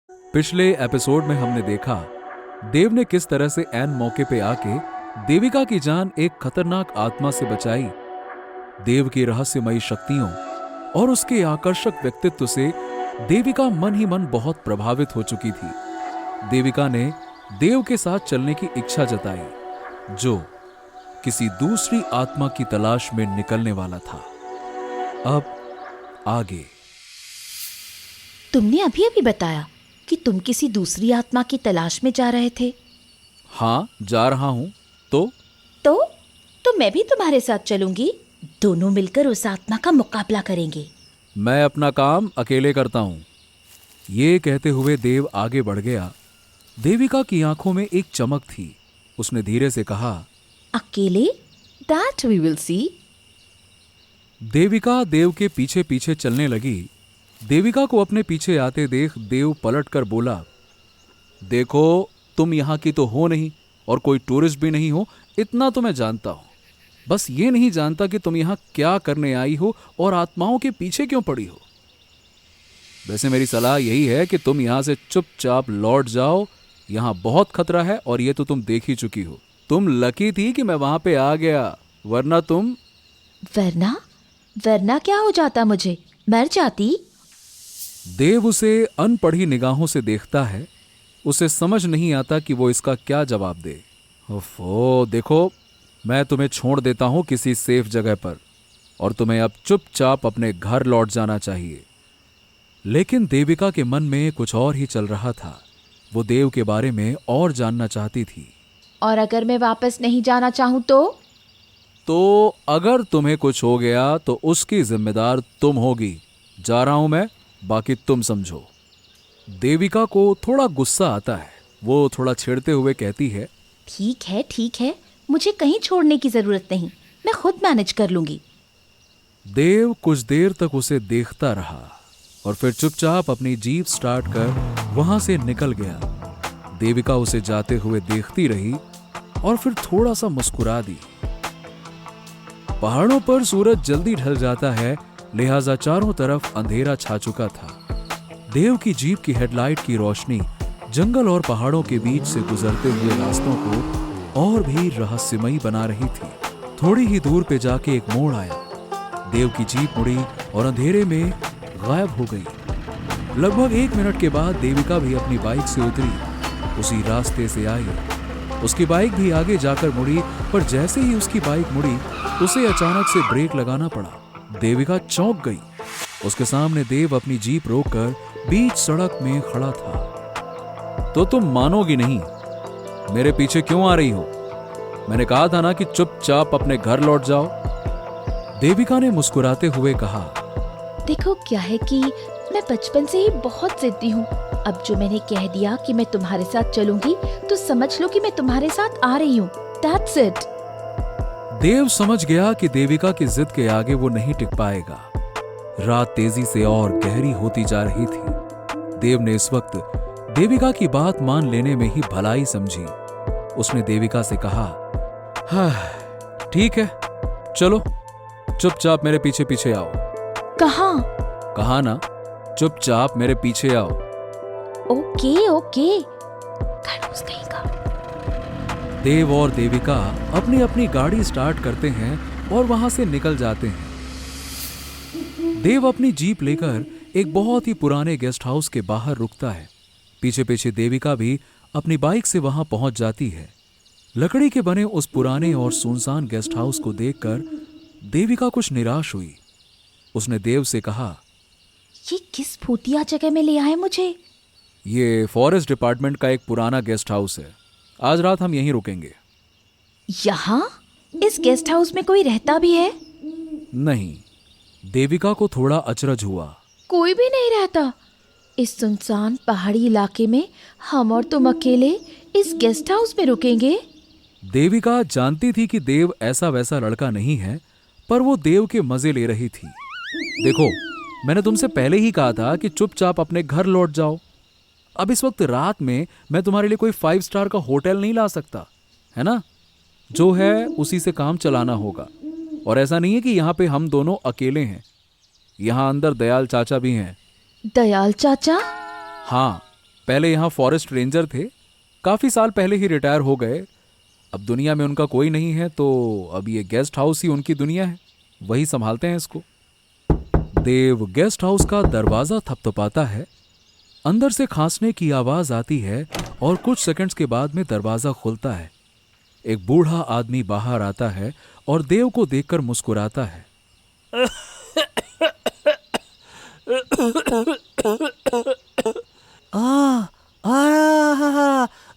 पिछले एपिसोड में हमने देखा देव ने किस तरह से ऐन मौके पे आके देविका की जान एक खतरनाक आत्मा से बचाई। देव की रहस्यमयी शक्तियों और उसके आकर्षक व्यक्तित्व से देविका मन ही मन बहुत प्रभावित हो चुकी थी। देविका ने देव के साथ चलने की इच्छा जताई, जो किसी दूसरी आत्मा की तलाश में निकलने वाला था। अब आगे। तुमने अभी अभी बताया कि तुम किसी दूसरी आत्मा की तलाश में जा रहे थे। हाँ, जा रहा हूं। तो मैं भी तुम्हारे साथ चलूंगी। दोनों मिलकर उस आत्मा का मुकाबला करेंगे। मैं अपना काम अकेले करता हूं। ये कहते हुए देव आगे बढ़ गया। देविका की आंखों में एक चमक थी। उसने धीरे से कहा, अकेले? That we will see. Devika Dev के पीछे पीछे चलने लगी। देविका को अपने पीछे आते देख देव पलटकर बोला, देखो, तुम यहां की तो हो नहीं और कोई टूरिस्ट भी नहीं हो, इतना तो मैं जानता हूं। बस ये नहीं जानता कि तुम यहां क्या करने आई हो और आत्माओं के पीछे क्यों पड़ी हो। वैसे मेरी सलाह यही है कि तुम यहां से चुपचाप लौट जाओ। यहां बहुत खतरा है और ये तो तुम देख ही चुकी हो। तुम लकी थी कि मैं वहां पे आ गया, वरना तुम। वरना क्या हो जाता? मुझे मर जाती। देव उसे अनपढ़ी निगाहों से देखता है। उसे समझ नहीं आता कि वो इसका क्या जवाब दे। ओफो, देखो, मैं तुम्हें छोड़ देता हूं किसी सेफ जगह पर और तुम्हें अब चुपचाप अपने घर लौट जाना चाहिए। लेकिन देविका के मन में कुछ और ही चल रहा था। वो देव के बारे में और जानना चाहती थी। और अगर मैं वापस नहीं जाना चाहूं तो अगर तुम्हें कुछ हो गया तो उसकी जिम्मेदार तुम होगी। जा रहा हूं मैं, बाकी तुम समझो। देविका को थोड़ा गुस्सा आता है। वो थोड़ा छेड़ते हुए कहती है, ठीक है, मुझे कहीं छोड़ने की जरूरत नहीं। मैं खुद मैनेज कर लूंगी। देव कुछ देर तक उसे देखता रहा और फिर चुपचाप अपनी जीप स्टार्ट कर वहां से निकल गया। देविका उसे जाते हुए देखती रही और फिर थोड़ा सा मुस्कुरा दी। पहाड़ों पर सूरज जल्दी ढल जाता है, लिहाजा चारों तरफ अंधेरा छा चुका था। देव की जीप की हेडलाइट की रोशनी जंगल और पहाड़ों के बीच से गुजरते हुए रास्तों को और भी रहस्यमयी बना रही थी। थोड़ी ही दूर पे जाके एक मोड़ आया। देव की जीप मुड़ी और अंधेरे में गायब हो गई। लगभग 1 मिनट के बाद देविका भी अपनी बाइक से उतरी, उसी रास्ते से आई। उसकी बाइक भी आगे जाकर मुड़ी, पर जैसे ही उसकी बाइक मुड़ी उसे अचानक से ब्रेक लगाना पड़ा। देविका चौंक गई। उसके सामने देव अपनी जीप रोककर बीच सड़क में खड़ा था। तो तुम मानोगी नहीं, मेरे पीछे क्यों आ रही हो? मैंने कहा था ना कि चुपचाप अपने घर लौट जाओ। देविका ने मुस्कुराते हुए कहा, देखो, क्या है कि मैं बचपन से ही बहुत जिद्दी हूँ। अब जो मैंने कह दिया कि मैं तुम्हारे साथ चलूंगी, तो समझ लो कि मैं तुम्हारे साथ आ रही हूँ। That's it। देव समझ गया कि देविका की जिद के आगे वो नहीं टिक पाएगा। रात तेजी से और गहरी होती जा रही थी। देव ने इस वक्त देविका की बात मान लेने में ही भलाई समझी। उसने देविका से कहा, हाँ ठीक है, चलो चुपचाप मेरे पीछे पीछे आओ। कहाँ? कहा ना, चुपचाप मेरे पीछे आओ। ओके। खड़ूस कहीं का। देव और देविका अपनी अपनी गाड़ी स्टार्ट करते हैं और वहां से निकल जाते हैं। देव अपनी जीप लेकर एक बहुत ही पुराने गेस्ट हाउस के बाहर रुकता है। पीछे पीछे देविका भी अपनी बाइक से वहां पहुंच जाती है। लकड़ी के बने उस पुराने और सुनसान गेस्ट हाउस को देखकर देविका कुछ निराश हुई। उसने देव से कहा, ये किस भूतिया जगह में ले आए मुझे? ये फॉरेस्ट डिपार्टमेंट का एक पुराना गेस्ट हाउस है। आज रात हम यहीं रुकेंगे। यहाँ? इस गेस्ट हाउस में कोई रहता भी है? नहीं। देविका को थोड़ा अचरज हुआ। कोई भी नहीं रहता? इस सुनसान पहाड़ी इलाके में हम और तुम अकेले इस गेस्ट हाउस में रुकेंगे? देविका जानती थी कि देव ऐसा वैसा लड़का नहीं है, पर वो देव के मजे ले रही थी। देखो, मैंने तुमसे पहले ही कहा था कि चुपचाप अपने घर लौट जाओ। अब इस वक्त रात में मैं तुम्हारे लिए कोई 5 स्टार का होटल नहीं ला सकता, है ना? जो है उसी से काम चलाना होगा। और ऐसा नहीं है कि यहाँ पे हम दोनों अकेले हैं। यहाँ अंदर दयाल चाचा भी हैं। दयाल चाचा? हाँ, पहले यहाँ फॉरेस्ट रेंजर थे, काफ़ी साल पहले ही रिटायर हो गए। अब दुनिया में उनका कोई नहीं है, तो अब ये गेस्ट हाउस ही उनकी दुनिया है, वही संभालते हैं इसको। देव गेस्ट हाउस का दरवाज़ा थपथपाता है, अंदर से खांसने की आवाज़ आती है और कुछ सेकंड्स के बाद में दरवाज़ा खुलता है। एक बूढ़ा आदमी बाहर आता है और देव को देखकर मुस्कुराता है।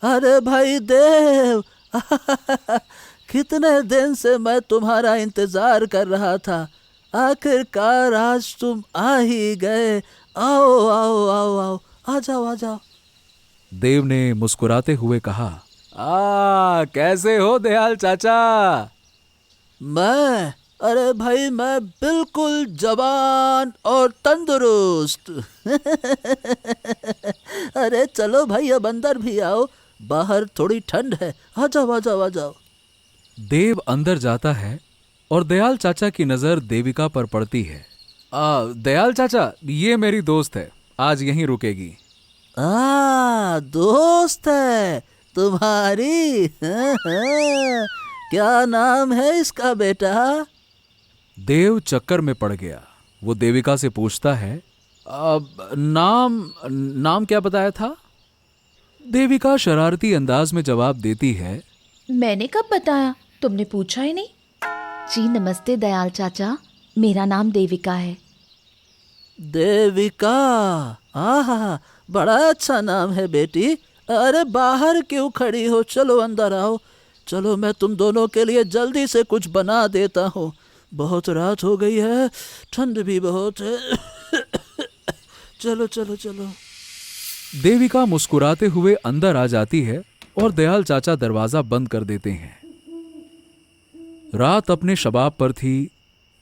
अरे भाई देव, कितने दिन से मैं तुम्हारा इंतजार कर रहा था। आखिरकार आज तुम आ ही गए। आओ आओ आओ आओ, आ जाओ आ जाओ। देव ने मुस्कुराते हुए कहा, कैसे हो दयाल चाचा? अरे भाई मैं बिल्कुल जवान और तंदुरुस्त। अरे चलो भाई, अब अंदर भी आओ, बाहर थोड़ी ठंड है। आ जाओ आ जाओ आ जाओ। देव अंदर जाता है और दयाल चाचा की नजर देविका पर पड़ती है। दयाल चाचा, ये मेरी दोस्त है, आज यहीं रुकेगी। दोस्त है तुम्हारी? क्या नाम है इसका बेटा? देव चक्कर में पड़ गया। वो देविका से पूछता है, नाम क्या बताया था? देविका शरारती अंदाज में जवाब देती है, मैंने कब बताया, तुमने पूछा ही नहीं। जी नमस्ते दयाल चाचा, मेरा नाम देविका है। देविका? आहा, बड़ा अच्छा नाम है बेटी। अरे बाहर क्यों खड़ी हो, चलो अंदर आओ। चलो मैं तुम दोनों के लिए जल्दी से कुछ बना देता हूँ। बहुत रात हो गई है, ठंड भी बहुत है। चलो चलो चलो। देविका मुस्कुराते हुए अंदर आ जाती है और दयाल चाचा दरवाजा बंद कर देते हैं। रात अपने शबाब पर थी।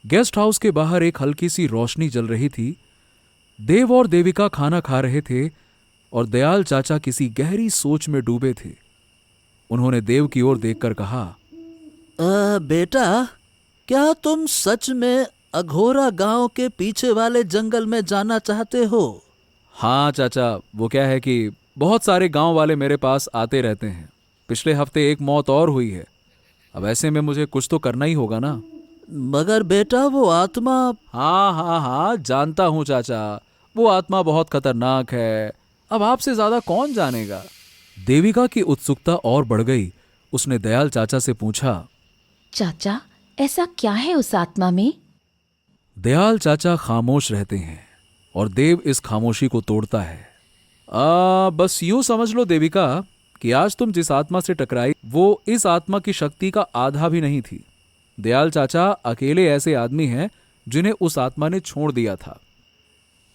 गेस्ट हाउस के बाहर एक हल्की सी रोशनी जल रही थी। देव और देविका खाना खा रहे थे और दयाल चाचा किसी गहरी सोच में डूबे थे। उन्होंने देव की ओर देखकर कहा, बेटा, क्या तुम सच में अघोरा गांव के पीछे वाले जंगल में जाना चाहते हो? हाँ चाचा, वो क्या है कि बहुत सारे गांव वाले मेरे पास आते रहते हैं। पिछले हफ्ते एक मौत और हुई है। अब ऐसे में मुझे कुछ तो करना ही होगा ना। मगर बेटा वो आत्मा। हाँ, जानता हूँ चाचा, वो आत्मा बहुत खतरनाक है। अब आपसे ज्यादा कौन जानेगा। देविका की उत्सुकता और बढ़ गई। उसने दयाल चाचा से पूछा, चाचा ऐसा क्या है उस आत्मा में? दयाल चाचा खामोश रहते हैं और देव इस खामोशी को तोड़ता है। बस यूं समझ लो देविका कि आज तुम जिस आत्मा से टकराई वो इस आत्मा की शक्ति का आधा भी नहीं थी। दयाल चाचा अकेले ऐसे आदमी हैं जिन्हें उस आत्मा ने छोड़ दिया था।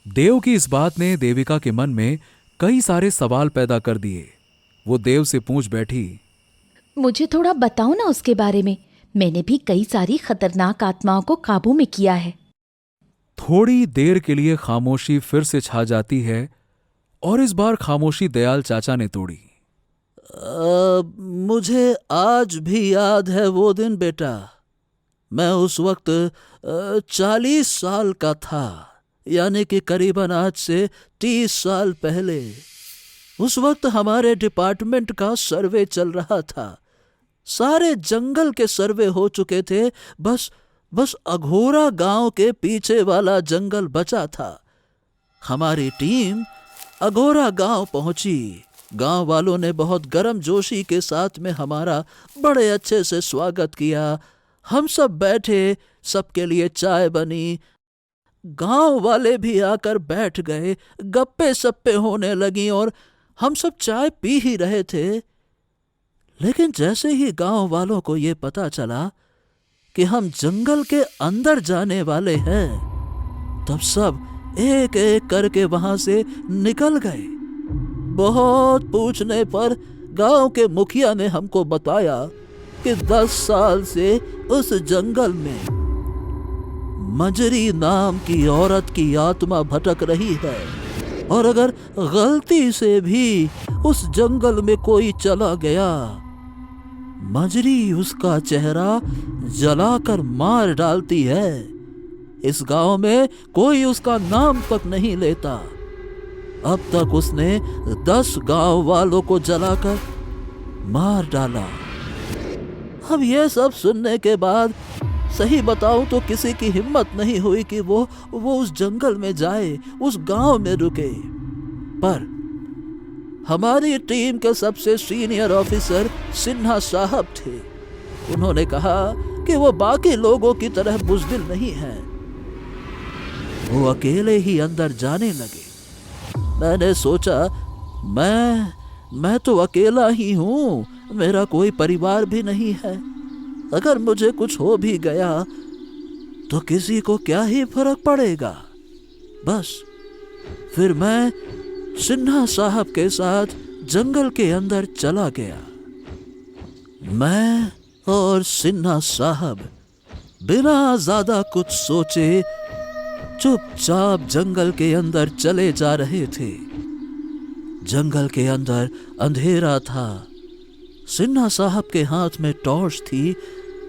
देव की इस बात ने देविका के मन में कई सारे सवाल पैदा कर दिए। वो देव से पूछ बैठी, मुझे थोड़ा बताओ ना उसके बारे में। मैंने भी कई सारी खतरनाक आत्माओं को काबू में किया है। थोड़ी देर के लिए खामोशी फिर से छा जाती है और इस बार खामोशी दयाल चाचा ने तोड़ी। मुझे आज भी याद है वो दिन बेटा। मैं उस वक्त 40 साल का था, यानी कि करीबन आज से 30 साल पहले। उस वक्त हमारे डिपार्टमेंट का सर्वे चल रहा था। सारे जंगल के सर्वे हो चुके थे, बस अघोरा गांव के पीछे वाला जंगल बचा था। हमारी टीम अघोरा गांव पहुंची। गांव वालों ने बहुत गर्मजोशी के साथ में हमारा बड़े अच्छे से स्वागत किया। हम सब बैठे, सबके लिए चाय बनी। गांव वाले भी आकर बैठ गए, गप्पे सप्पे होने लगी और हम सब चाय पी ही रहे थे। लेकिन जैसे ही गांव वालों को ये पता चला कि हम जंगल के अंदर जाने वाले हैं, तब सब एक एक करके वहां से निकल गए। बहुत पूछने पर गांव के मुखिया ने हमको बताया कि 10 साल से उस जंगल में मंजरी नाम की औरत की आत्मा भटक रही है और अगर गलती से भी उस जंगल में कोई चला गया, मंजरी उसका चेहरा जलाकर मार डालती है। इस गांव में कोई उसका नाम तक नहीं लेता। अब तक उसने 10 गांव वालों को जलाकर मार डाला। अब यह सब सुनने के बाद सही बताऊं तो किसी की हिम्मत नहीं हुई कि वो उस जंगल में जाए, उस गांव में रुके। पर हमारी टीम के सबसे सीनियर ऑफिसर सिन्हा साहब थे। उन्होंने कहा कि वो बाकी लोगों की तरह बुज़दिल नहीं हैं। वो अकेले ही अंदर जाने लगे। मैंने सोचा मैं तो अकेला ही हूं, मेरा कोई परिवार भी नहीं है। अगर मुझे कुछ हो भी गया तो किसी को क्या ही फर्क पड़ेगा। बस फिर मैं सिन्हा साहब के साथ जंगल के अंदर चला गया। मैं और सिन्हा साहब बिना ज्यादा कुछ सोचे चुपचाप जंगल के अंदर चले जा रहे थे। जंगल के अंदर अंधेरा था। सिन्हा साहब के हाथ में टॉर्च थी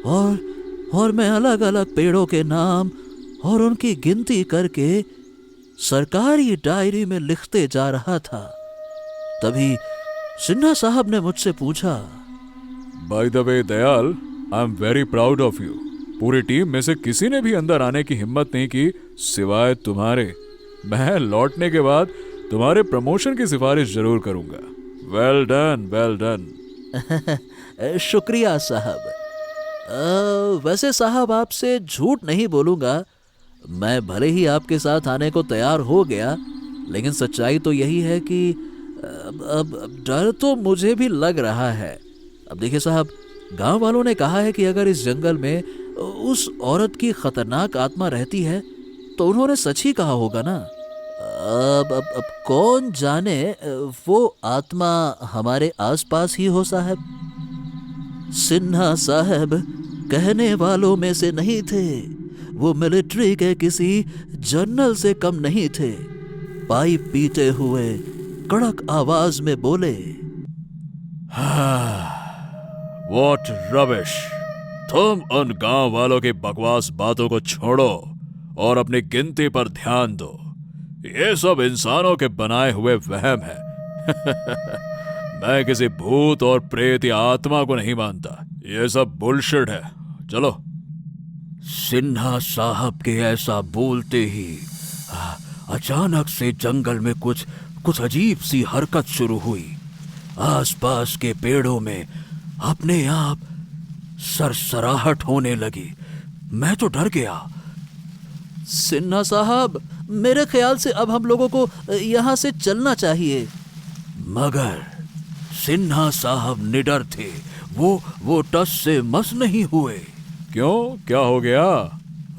और मैं अलग अलग पेड़ों के नाम और उनकी गिनती करके सरकारी डायरी में लिखते जा रहा था। तभी सिन्हा साहब ने मुझसे पूछा, by the way Dayal, I am very proud of you. पूरी टीम में से किसी ने भी अंदर आने की हिम्मत नहीं की सिवाय तुम्हारे। मैं लौटने के बाद तुम्हारे प्रमोशन की सिफारिश जरूर करूंगा। Well done, well done. शुक्रिया साहब। वैसे साहब, आपसे झूठ नहीं बोलूंगा, मैं भले ही आपके साथ आने को तैयार हो गया, लेकिन सच्चाई तो यही है कि अब डर तो मुझे भी लग रहा है। अब देखिए साहब, गांव वालों ने कहा है कि अगर इस जंगल में उस औरत की खतरनाक आत्मा रहती है तो उन्होंने सच ही कहा होगा ना। अब कौन जाने वो आत्मा हमारे आसपास ही हो साहब। सिन्हा साहब कहने वालों में से नहीं थे। वो मिलिट्री के किसी जनरल से कम नहीं थे। पाइप पीते हुए कड़क आवाज में बोले, व्हाट रबिश। तुम उन गांव वालों की बकवास बातों को छोड़ो और अपनी गिनती पर ध्यान दो। ये सब इंसानों के बनाए हुए वहम है। मैं किसी भूत और प्रेत या आत्मा को नहीं मानता। ये सब बुलशिट है। चलो। सिन्हा साहब के ऐसा बोलते ही अचानक से जंगल में कुछ अजीब सी हरकत शुरू हुई। आसपास के पेड़ों में अपने आप सरसराहट होने लगी। मैं तो डर गया। सिन्हा साहब, मेरे ख्याल से अब हम लोगों को यहां से चलना चाहिए। मगर सिन्हा साहब निडर थे। वो टस से मस नहीं हुए। क्यों, क्या हो गया?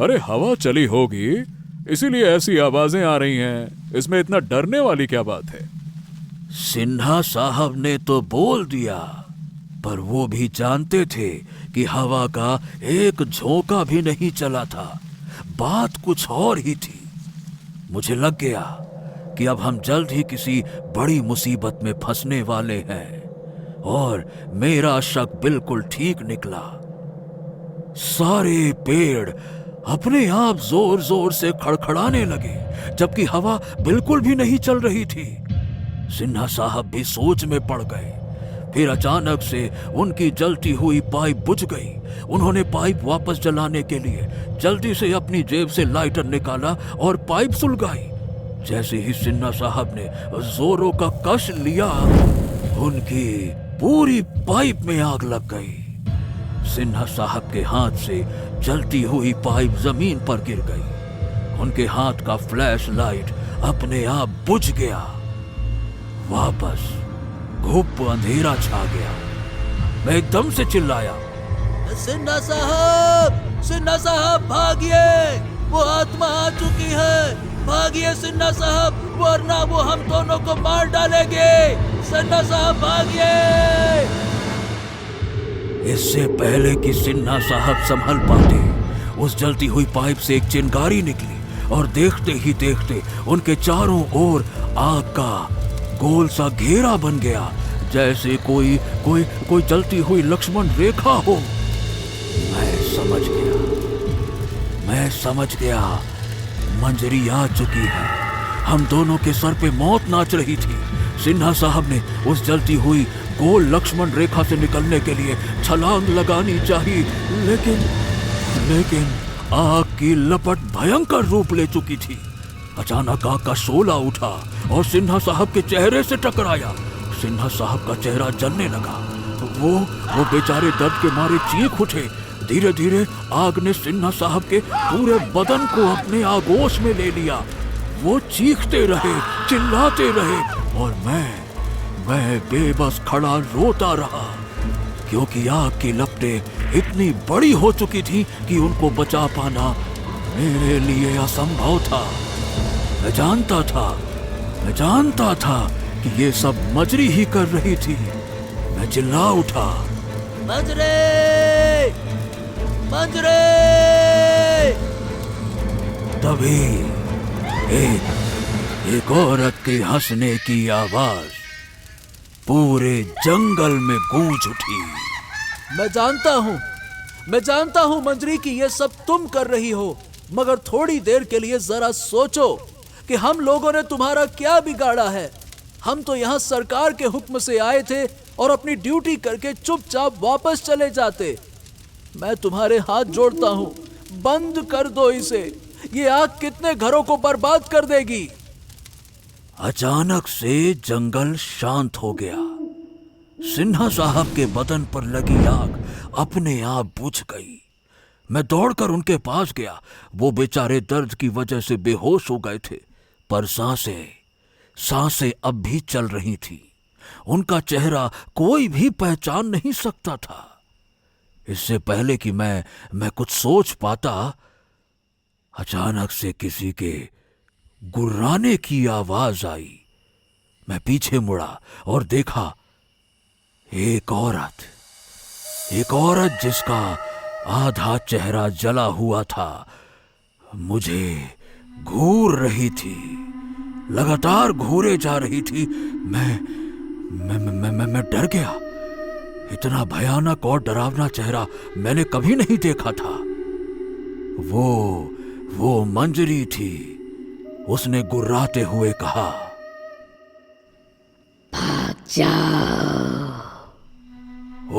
अरे हवा चली होगी, इसीलिए ऐसी आवाजें आ रही हैं। इसमें इतना डरने वाली क्या बात है? सिन्हा साहब ने तो बोल दिया, पर वो भी जानते थे कि हवा का एक झोंका भी नहीं चला था। बात कुछ और ही थी। मुझे लग गया कि अब हम जल्द ही किसी बड़ी मुसीबत में फंसने वाले हैं। और मेरा शक बिल्कुल ठीक निकला। सारे पेड़ अपने आप जोर जोर से खड़खड़ाने लगे, जबकि हवा बिल्कुल भी नहीं चल रही थी। सिन्हा साहब भी सोच में पड़ गए। फिर अचानक से उनकी जलती हुई पाइप बुझ गई। उन्होंने पाइप वापस जलाने के लिए जल्दी से अपनी जेब से लाइटर निकाला और पाइप सुलगाई। जैसे ही सिन्हा साहब ने जोरों का कश लिया, उनकी पूरी पाइप में आग लग गई। सिन्हा साहब के हाथ से जलती हुई पाइप जमीन पर गिर गई। उनके हाथ का फ्लैश लाइट अपने आप बुझ गया। वापस घुप अंधेरा छा गया। मैं एकदम से चिल्लाया, सिन्हा साहब भागिए, वो आत्मा आ चुकी है। भागिए सिन्हा साहब, वरना वो हम दोनों को मार डालेंगे। सिन्हा साहब भागिए। इससे पहले कि सिन्हा साहब संभल पाते, उस जलती हुई पाइप से एक चिंगारी निकली और देखते ही देखते उनके चारों ओर आग का गोल सा घेरा बन गया, जैसे कोई जलती हुई लक्ष्मण रेखा हो। मैं समझ गया मंजरी आ चुकी है। हम दोनों के सर पे मौत नाच रही थी। सिन्हा साहब ने उस जलती हुई गोल लक्ष्मण रेखा से निकलने के लिए छलांग लगानी चाहिए, लेकिन आग की लपट भयंकर रूप ले चुकी थी। अचानक आग का शोला उठा और सिन्हा साहब के चेहरे से टकराया। सिन्हा साहब का चेहरा जलने लगा। वो बेचारे दर्द के मारे चीख उठे। धीरे धीरे आग ने सिन्हा साहब के पूरे बदन को अपने आगोश में ले लिया। वो चीखते रहे, चिल्लाते रहे और मैं बेबस खड़ा रोता रहा, क्योंकि आग की लपटें इतनी बड़ी हो चुकी थी कि उनको बचा पाना मेरे लिए असंभव था। मैं जानता था कि ये सब मजरी ही कर रही थी। मैं चिल्ला उठा, मंजरे! मंजरे! तभी एक औरत के हंसने की आवाज पूरे जंगल में गूंज उठी। मैं जानता हूं मंजरी कि ये सब तुम कर रही हो, मगर थोड़ी देर के लिए जरा सोचो कि हम लोगों ने तुम्हारा क्या बिगाड़ा है। हम तो यहाँ सरकार के हुक्म से आए थे और अपनी ड्यूटी करके चुपचाप वापस चले जाते। मैं तुम्हारे हाथ जोड़ता हूँ, बंद कर दो इसे। ये आग कितने घरों को बर्बाद कर देगी। अचानक से जंगल शांत हो गया। सिन्हा साहब के बदन पर लगी आग अपने आप बुझ गई। मैं दौड़कर उनके पास गया। वो बेचारे दर्द की वजह से बेहोश हो गए थे, पर सांसें अब भी चल रही थी। उनका चेहरा कोई भी पहचान नहीं सकता था। इससे पहले कि मैं कुछ सोच पाता, अचानक से किसी के गुर्राने की आवाज आई। मैं पीछे मुड़ा और देखा एक औरत जिसका आधा चेहरा जला हुआ था, मुझे घूर रही थी, लगातार घूरे जा रही थी। मैं डर गया। इतना भयानक और डरावना चेहरा मैंने कभी नहीं देखा था। वो मंजरी थी। उसने गुर्राते हुए कहा, भाग जाओ।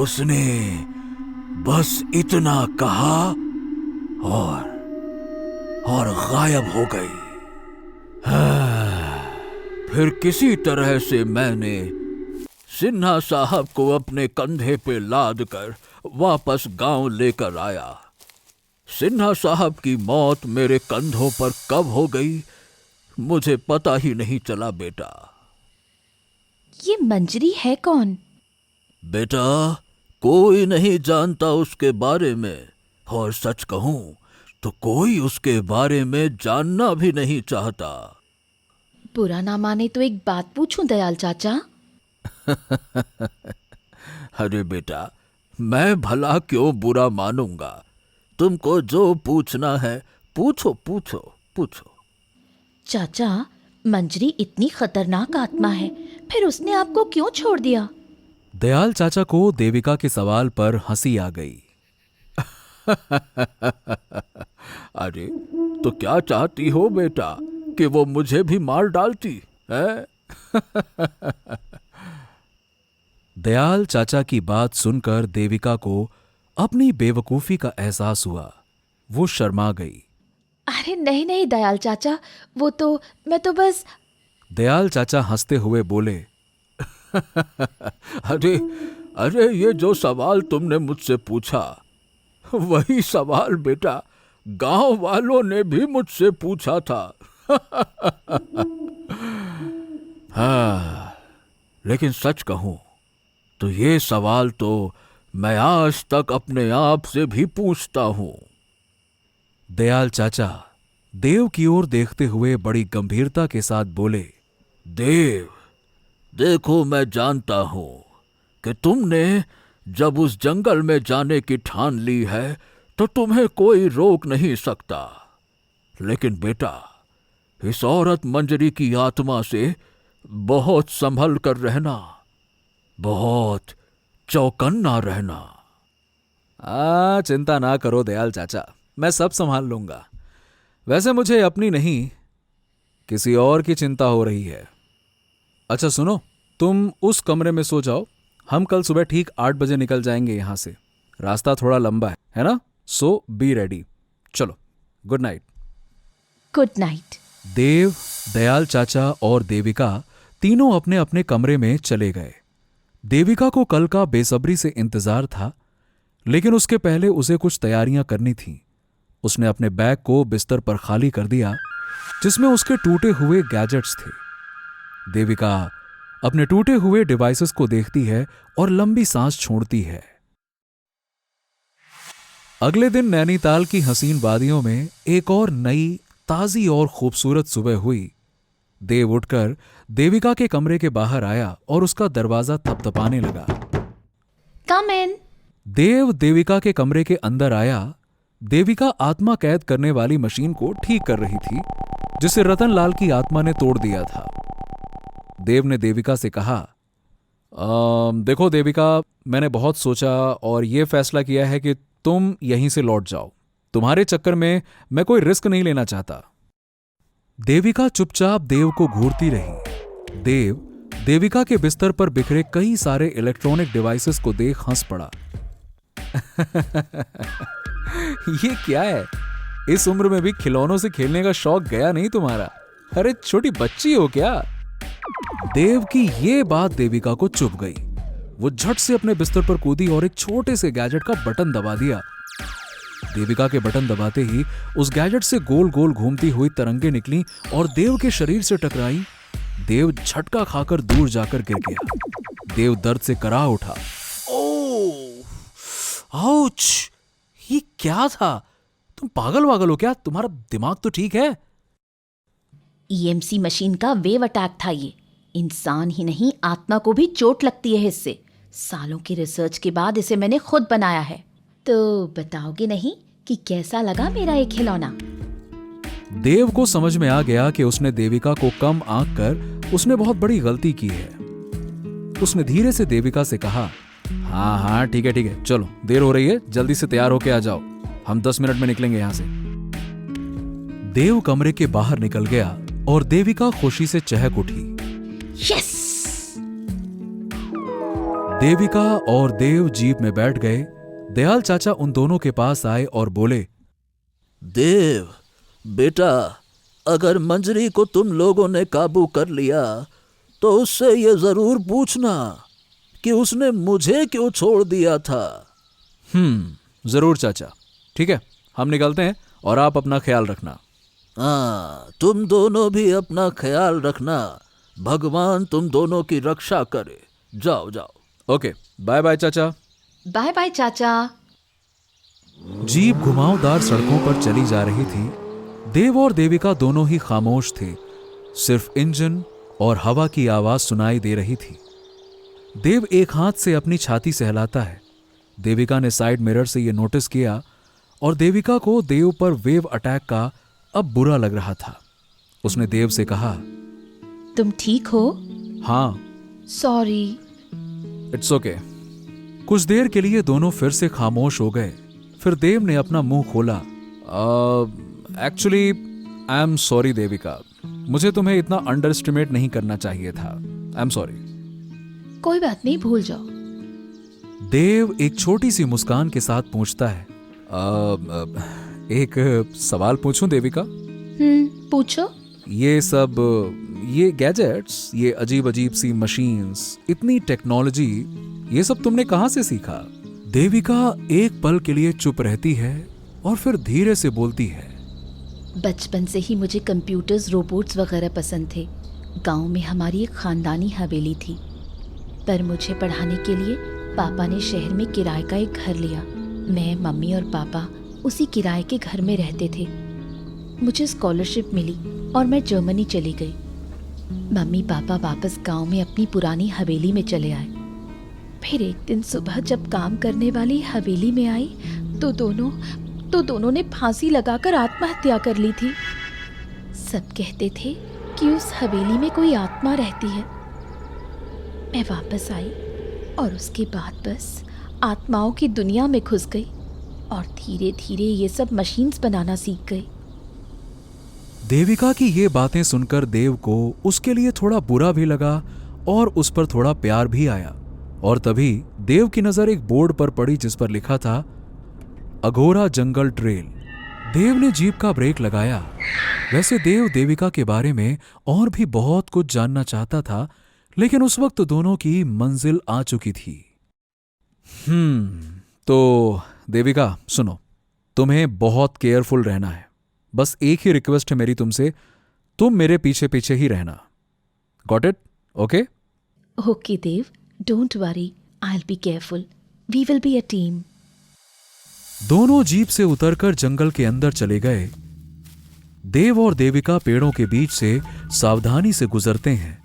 उसने बस इतना कहा और गायब हो गई। फिर किसी तरह से मैंने सिन्हा साहब को अपने कंधे पे लाद कर वापस गांव लेकर आया। सिन्हा साहब की मौत मेरे कंधों पर कब हो गई, मुझे पता ही नहीं चला बेटा। ये मंजरी है कौन? बेटा, कोई नहीं जानता उसके बारे में, और सच कहूं तो कोई उसके बारे में जानना भी नहीं चाहता। बुरा ना माने तो एक बात पूछूं दयाल चाचा? अरे बेटा, मैं भला क्यों बुरा मानूंगा। तुमको जो पूछना है पूछो। चाचा, मंजरी इतनी खतरनाक आत्मा है, फिर उसने आपको क्यों छोड़ दिया? दयाल चाचा को देविका के सवाल पर हंसी आ गई। अरे, तो क्या चाहती हो बेटा, कि वो मुझे भी मार डालती है? दयाल चाचा की बात सुनकर देविका को अपनी बेवकूफी का एहसास हुआ। वो शर्मा गई। अरे नहीं दयाल चाचा, मैं तो बस। दयाल चाचा हंसते हुए बोले, अरे ये जो सवाल तुमने मुझसे पूछा, वही सवाल बेटा गांव वालों ने भी मुझसे पूछा था। हाँ, लेकिन सच कहूं तो ये सवाल तो मैं आज तक अपने आप से भी पूछता हूं। दयाल चाचा देव की ओर देखते हुए बड़ी गंभीरता के साथ बोले, देव, देखो मैं जानता हूं कि तुमने जब उस जंगल में जाने की ठान ली है तो तुम्हें कोई रोक नहीं सकता। लेकिन बेटा, इस औरत मंजरी की आत्मा से बहुत संभल कर रहना, बहुत चौकन्ना रहना। चिंता ना करो दयाल चाचा, मैं सब संभाल लूंगा। वैसे मुझे अपनी नहीं, किसी और की चिंता हो रही है। अच्छा सुनो, तुम उस कमरे में सो जाओ। हम कल सुबह ठीक 8 बजे निकल जाएंगे यहां से। रास्ता थोड़ा लंबा है ना? So be ready. चलो, good night. Good night. Dev, Dayal चाचा और देविका तीनों अपने अपने कमरे में चले गए। देविका को कल का बेसब्री से इंतजार था, लेकिन उसके पहले उसे कुछ तैयारियां करनी थीं। उसने अपने बैग को बिस्तर पर खाली कर दिया, जिसमें उसके टूटे हुए गैजेट्स थे। देविका अपने टूटे हुए डिवाइसेस को देखती है और लंबी सांस छोड़ती है। अगले दिन नैनीताल की हसीन वादियों में एक और नई, ताजी और खूबसूरत सुबह हुई। देव उठकर देविका के कमरे के बाहर आया और उसका दरवाजा थपथपाने लगा। कम इन। देव देविका के कमरे के अंदर आया। देविका आत्मा कैद करने वाली मशीन को ठीक कर रही थी, जिसे रतन लाल की आत्मा ने तोड़ दिया था। देव ने देविका से कहा, देखो देविका, मैंने बहुत सोचा और यह फैसला किया है कि तुम यहीं से लौट जाओ। तुम्हारे चक्कर में मैं कोई रिस्क नहीं लेना चाहता। देविका चुपचाप देव को घूरती रही। देव देविका के बिस्तर पर बिखरे कई सारे इलेक्ट्रॉनिक डिवाइसेस को देख हंस पड़ा। ये क्या है? इस उम्र में भी खिलौनों से खेलने का शौक गया नहीं तुम्हारा? अरे छोटी बच्ची हो क्या? देव की ये बात देविका को चुभ गई। वो झट से अपने बिस्तर पर कूदी और एक छोटे से गैजेट का बटन दबा दिया। देविका के बटन दबाते ही उस गैजेट से गोल गोल घूमती हुई तरंगे निकली और देव के शरीर से टकराई। देव झटका खाकर दूर जाकर गिर गया। देव दर्द से करा उठा। ओह, आउच! ये क्या था? तुम पागल वागल हो क्या? तुम्हारा दिमाग तो ठीक है? ईएमसी मशीन का वेव अटैक था ये। इंसान ही नहीं, आत्मा को भी चोट लगती है इससे। सालों की रिसर्च के बाद इसे मैंने खुद बनाया है। तो बताओगे नहीं कि कैसा लगा मेरा एक खिलौना? देव को समझ में आ गया कि उसने देविका को कम आंक कर उसने बहुत बड़ी गलती की है। उसने धीरे से देविका से कहा, हाँ हाँ ठीक है, चलो देर हो रही है, जल्दी से तैयार होके आ जाओ। हम 10 मिनट में निकलेंगे यहां से। देव कमरे के बाहर निकल गया और देविका खुशी से चहक उठी। यस! देविका और देव जीप में बैठ गए। दयाल चाचा उन दोनों के पास आए और बोले, देव बेटा, अगर मंजरी को तुम लोगों ने काबू कर लिया तो उससे ये जरूर पूछना कि उसने मुझे क्यों छोड़ दिया था। जरूर चाचा। ठीक है, हम निकलते हैं और आप अपना ख्याल रखना। हाँ, तुम दोनों भी अपना ख्याल रखना। भगवान तुम दोनों की रक्षा करे। जाओ जाओ। ओके, बाय बाय चाचा। बाय बाय चाचा। जीप घुमावदार सड़कों पर चली जा रही थी। देव और देविका दोनों ही खामोश थे। सिर्फ इंजन और हवा की आवाज सुनाई दे रही थी। देव एक हाथ से अपनी छाती सहलाता है। देविका ने साइड मिरर से यह नोटिस किया और देविका को देव पर वेव अटैक का अब बुरा लग रहा था। उसने देव से कहा, तुम ठीक हो? हाँ। सॉरी। It's okay. कुछ देर के लिए दोनों फिर से खामोश हो गए। फिर देव ने अपना मुंह खोला। Actually I am sorry Devika, मुझे तुम्हें इतना अंडर एस्टिमेट नहीं करना चाहिए था। I am sorry. कोई बात नहीं, भूल जाओ। देव एक छोटी सी मुस्कान के साथ पूछता है, एक सवाल पूछूं देविका? पूछो। ये गैजेट्स, ये अजीब अजीब सी मशीन्स, इतनी टेक्नोलॉजी, ये सब तुमने कहां से सीखा? देविका एक पल के लिए चुप रहती है और फिर धीरे से बोलती है, बचपन से ही मुझे कंप्यूटर्स, रोबोट्स वगैरह पसंद थे। गांव में हमारी एक खानदानी हवेली थी, पर मुझे पढ़ाने के लिए पापा ने शहर में किराए का एक घर लिया। मैं, मम्मी और पापा उसी किराए के घर में रहते थे। मुझे स्कॉलरशिप मिली और मैं जर्मनी चली गई। मम्मी पापा वापस गांव में अपनी पुरानी हवेली में चले आए। फिर एक दिन सुबह जब काम करने वाली हवेली में आई तो दोनों ने फांसी लगाकर आत्महत्या कर ली थी। सब कहते थे कि उस हवेली में कोई आत्मा रहती है। मैं वापस आई और उसके बाद बस आत्माओं की दुनिया में घुस गई और धीरे धीरे ये सब मशीन्स बनाना सीख गई। देविका की ये बातें सुनकर देव को उसके लिए थोड़ा बुरा भी लगा और उस पर थोड़ा प्यार भी आया। और तभी देव की नजर एक बोर्ड पर पड़ी जिस पर लिखा था अघोरा जंगल ट्रेल। देव ने जीप का ब्रेक लगाया। वैसे देव देविका के बारे में और भी बहुत कुछ जानना चाहता था, लेकिन उस वक्त दोनों की मंजिल आ चुकी थी। तो देविका सुनो, तुम्हें बहुत केयरफुल रहना है। बस एक ही रिक्वेस्ट है मेरी तुमसे, तुम मेरे पीछे पीछे ही रहना। Got it? Okay? Okay Dev, don't worry, I will be careful, we will be a team. दोनों जीप से उतरकर जंगल के अंदर चले गए। देव और देविका पेड़ों के बीच से सावधानी से गुजरते हैं।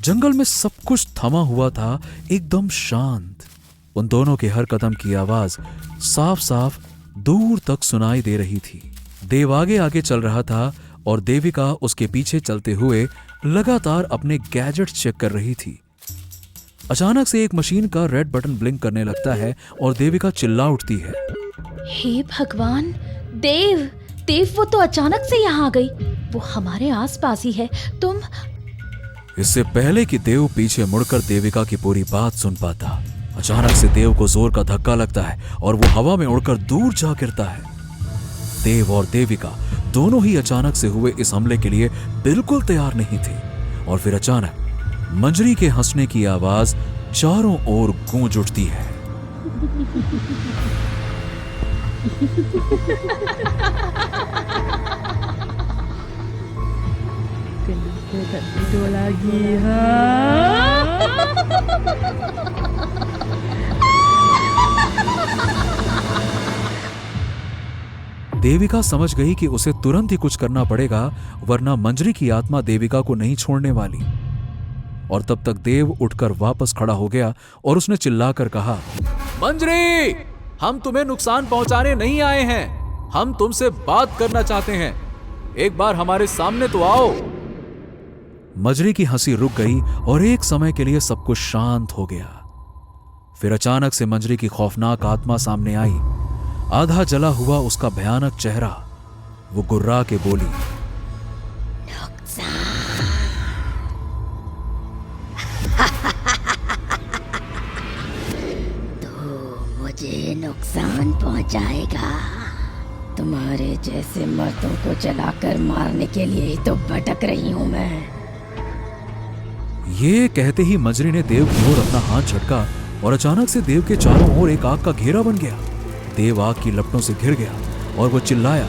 जंगल में सब कुछ थमा हुआ था, एकदम शांत। उन दोनों के हर कदम की आवाज साफ साफ दूर तक सुनाई दे रही थी। देव आगे आगे चल रहा था और देविका उसके पीछे चलते हुए लगातार अपने गैजेट चेक कर रही थी। अचानक से एक मशीन का रेड बटन ब्लिंक करने लगता है और देविका चिल्ला उठती है, हे भगवान! देव देव, वो तो अचानक से यहाँ आ गई। वो हमारे आसपास ही है। तुम। इससे पहले कि देव पीछे मुड़कर देविका की पूरी बात सुन पाता, अचानक से देव को जोर का धक्का लगता है और वो हवा में उड़कर दूर जा गिरता है। देव और देविका दोनों ही अचानक से हुए इस हमले के लिए बिल्कुल तैयार नहीं थे। और फिर अचानक मंजरी के हंसने की आवाज चारों ओर गूंज उठती है। देविका समझ गई कि उसे तुरंत ही कुछ करना पड़ेगा, वरना मंजरी की आत्मा देविका को नहीं छोड़ने वाली। और तब तक देव उठकर वापस खड़ा हो गया और उसने चिल्लाकर कहा, मंजरी, हम तुम्हें नुकसान पहुंचाने नहीं आए हैं, हम तुमसे बात करना चाहते हैं, एक बार हमारे सामने तो आओ। मंजरी की हंसी रुक गई और एक समय के लिए सब कुछ शांत हो गया। फिर अचानक से मंजरी की खौफनाक आत्मा सामने आई। आधा जला हुआ उसका भयानक चेहरा। वो गुर्रा के बोली, मुझे नुकसान पहुंचाएगा। तुम्हारे जैसे मर्दों को जलाकर मारने के लिए ही तो भटक रही हूं मैं। ये कहते ही मंजरी ने देव की ओर अपना हाथ झटका और अचानक से देव के चारों ओर एक आग का घेरा बन गया। देव आग की लपटों से घिर गया और वो चिल्लाया,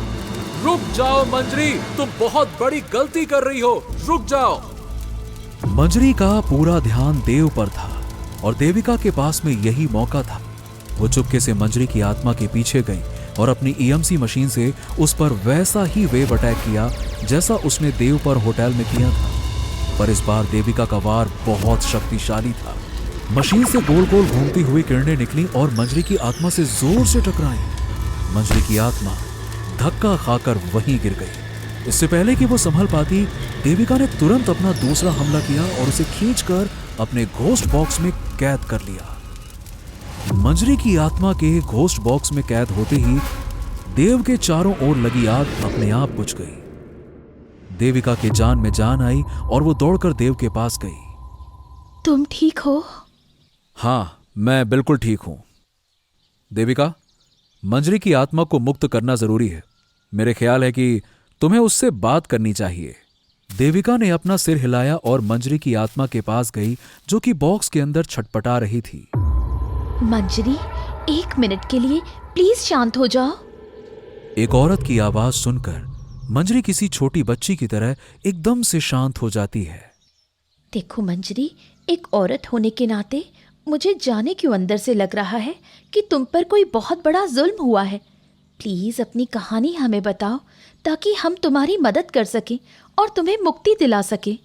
रुक जाओ मंजरी, तुम बहुत बड़ी गलती कर रही हो, रुक जाओ। मंजरी का पूरा ध्यान देव पर था और देविका के पास में यही मौका था। वो चुपके से मंजरी की आत्मा के पीछे गई और अपनी ईएमसी मशीन से उस पर वैसा ही वेव अटैक किया जैसा उसने देव पर होटल में किया था। पर इस बार देविका का वार बहुत शक्तिशाली था। मशीन से गोल गोल घूमती हुई किरणें निकली और मंजरी की आत्मा से जोर से टकराई। मंजरी की आत्मा धक्का खाकर वहीं गिर गई। इससे पहले कि वो संभल पाती, देविका ने तुरंत अपना दूसरा हमला किया और उसे खींचकर अपने घोस्ट बॉक्स में कैद कर लिया। मंजरी की आत्मा के घोस्ट बॉक्स में कैद होते ही देव के चारों ओर लगी आग अपने आप बुझ गई। देविका के जान में जान आई और वो दौड़कर देव के पास गई। तुम ठीक हो? हाँ, मैं बिल्कुल ठीक हूं। देविका, मंजरी की आत्मा को मुक्त करना जरूरी है। मेरे ख्याल है कि तुम्हें उससे बात करनी चाहिए। देविका ने अपना सिर हिलाया और मंजरी की आत्मा के पास गई, जो कि बॉक्स के अंदर छटपटा रही थी। मंजरी, 1 मिनट के लिए प्लीज शांत हो जाओ। एक औरत की आवाज सुनकर मंजरी किसी छोटी बच्ची की तरह एकदम से शांत हो जाती है। देखो मंजरी, एक औरत होने के नाते मुझे जाने क्यों अंदर से लग रहा है कि तुम पर कोई बहुत बड़ा जुल्म हुआ है। प्लीज अपनी कहानी हमें बताओ ताकि हम तुम्हारी मदद कर सकें और तुम्हें मुक्ति दिला सकें।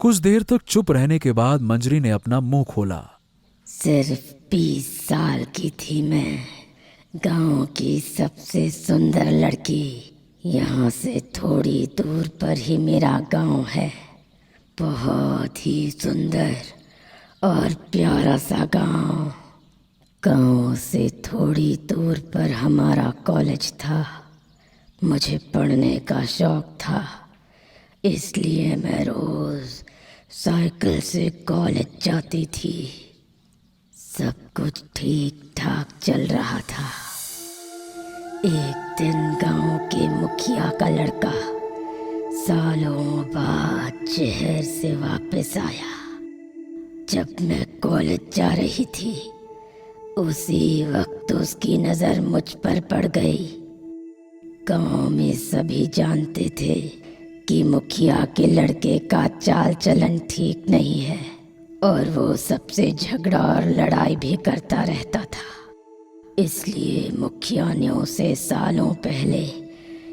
कुछ देर तक चुप रहने के बाद मंजरी ने अपना मुंह खोला। सिर्फ 20 साल की थी मैं, गांव की सबसे सुंदर लड़की। यहाँ से थोड़ी दूर पर ही मेरा गांव है, बहुत ही सुंदर और प्यारा सा गांव। गांव से थोड़ी दूर पर हमारा कॉलेज था। मुझे पढ़ने का शौक था इसलिए मैं रोज साइकिल से कॉलेज जाती थी। सब कुछ ठीक ठाक चल रहा था। एक दिन गांव के मुखिया का लड़का सालों बाद शहर से वापस आया। जब मैं कॉलेज जा रही थी उसी वक्त उसकी नजर मुझ पर पड़ गई। गांव में सभी जानते थे कि मुखिया के लड़के का चाल चलन ठीक नहीं है और वो सबसे झगड़ा और लड़ाई भी करता रहता था। इसलिए मुखिया ने उसे सालों पहले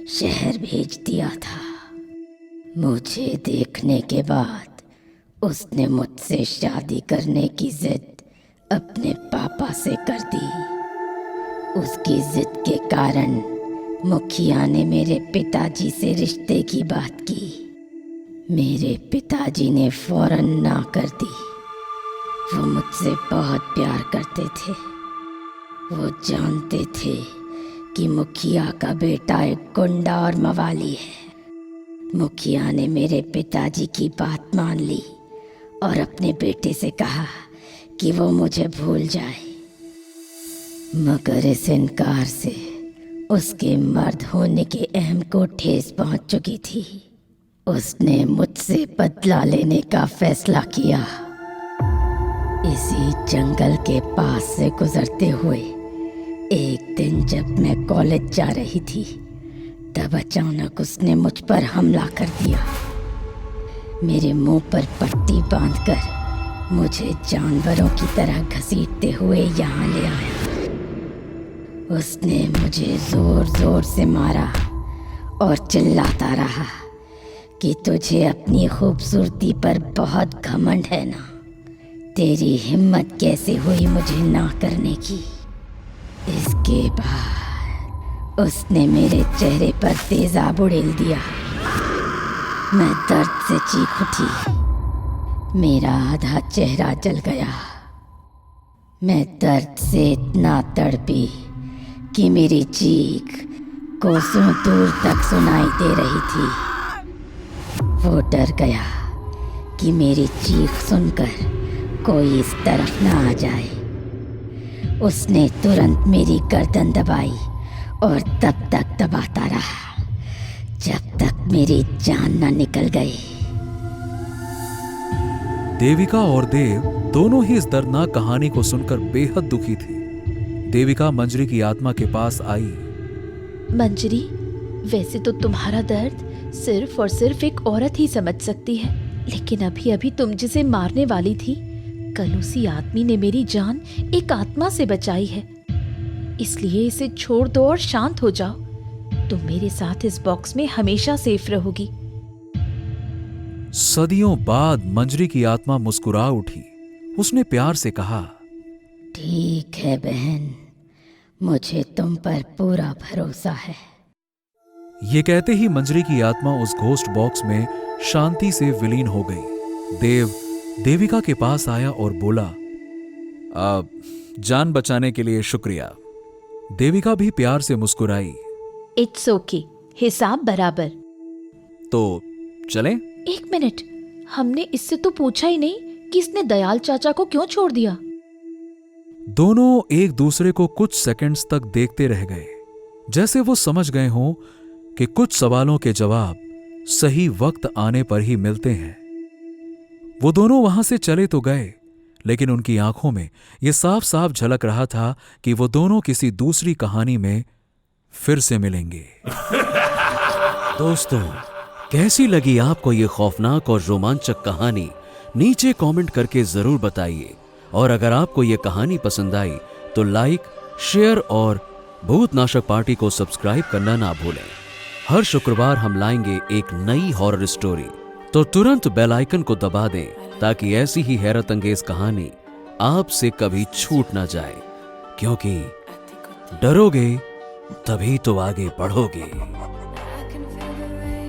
शहर भेज दिया था। मुझे देखने के बाद उसने मुझसे शादी करने की जिद अपने पापा से कर दी। उसकी जिद के कारण मुखिया ने मेरे पिताजी से रिश्ते की बात की। मेरे पिताजी ने फौरन ना कर दी। वो मुझसे बहुत प्यार करते थे। वो जानते थे कि मुखिया का बेटा एक गुंडा और मवाली है। मुखिया ने मेरे पिताजी की बात मान ली और अपने बेटे से कहा कि वो मुझे भूल जाए। मगर इस इनकार से उसके मर्द होने के अहम को ठेस पहुंच चुकी थी। उसने मुझसे बदला लेने का फैसला किया। इसी जंगल के पास से गुजरते हुए एक दिन जब मैं कॉलेज जा रही थी तब अचानक उसने मुझ पर हमला कर दिया। मेरे मुंह पर पट्टी बांधकर मुझे जानवरों की तरह घसीटते हुए यहाँ ले आया। उसने मुझे जोर जोर से मारा और चिल्लाता रहा कि तुझे अपनी खूबसूरती पर बहुत घमंड है ना। तेरी हिम्मत कैसे हुई मुझे ना करने की। इसके बाद उसने मेरे चेहरे पर तेजाब उड़ेल दिया। मैं दर्द से चीख उठी। मेरा आधा चेहरा जल गया। मैं दर्द से इतना तड़पी कि मेरी चीख कोसों दूर तक सुनाई दे रही थी। वो डर गया कि मेरी चीख सुनकर कोई इस तरफ ना आ जाए। उसने तुरंत मेरी गर्दन दबाई और तब तक दबाता रहा जब तक मेरी जान न निकल गई। देविका और देव दोनों ही इस दर्दनाक कहानी को सुनकर बेहद दुखी थे। देविका मंजरी की आत्मा के पास आई। मंजरी, वैसे तो तुम्हारा दर्द सिर्फ और सिर्फ एक औरत ही समझ सकती है, लेकिन अभी अभी तुम जिसे मारने वाली थी, कल उसी आदमी ने मेरी जान एक आत्मा से बचाई है। इसलिए इसे छोड़ दो और शांत हो जाओ। तुम मेरे साथ इस बॉक्स में हमेशा सेफ रहोगी। सदियों बाद मंजरी की आत्मा मुस्कुरा उठी। उसने प्यार से कहा, ठीक है बहन, मुझे तुम पर पूरा भरोसा है। ये कहते ही मंजरी की आत्मा उस घोस्ट बॉक्स में शांति से विलीन हो गई। देव देविका के पास आया और बोला, जान बचाने के लिए शुक्रिया। देविका भी प्यार से मुस्कुराई। इट्स ओके, हिसाब बराबर। तो चलें? एक मिनट, हमने इससे तो पूछा ही नहीं कि इसने दयाल चाचा को क्यों छोड़ दिया। दोनों एक दूसरे को कुछ सेकंड्स तक देखते रह गए, जैसे वो समझ गए हों कि कुछ सवालों के जवाब सही वक्त आने पर ही मिलते हैं। वो दोनों वहां से चले तो गए, लेकिन उनकी आंखों में यह साफ साफ झलक रहा था कि वो दोनों किसी दूसरी कहानी में फिर से मिलेंगे। दोस्तों, कैसी लगी आपको ये खौफनाक और रोमांचक कहानी? नीचे कमेंट करके जरूर बताइए। और अगर आपको ये कहानी पसंद आई तो लाइक, शेयर और भूतनाशक पार्टी को सब्सक्राइब करना ना भूलें। हर शुक्रवार हम लाएंगे एक नई हॉरर स्टोरी, तो तुरंत बेल आइकन को दबा दें ताकि ऐसी ही हैरत अंगेज कहानी आपसे कभी छूट ना जाए, क्योंकि डरोगे तभी तो आगे बढ़ोगे।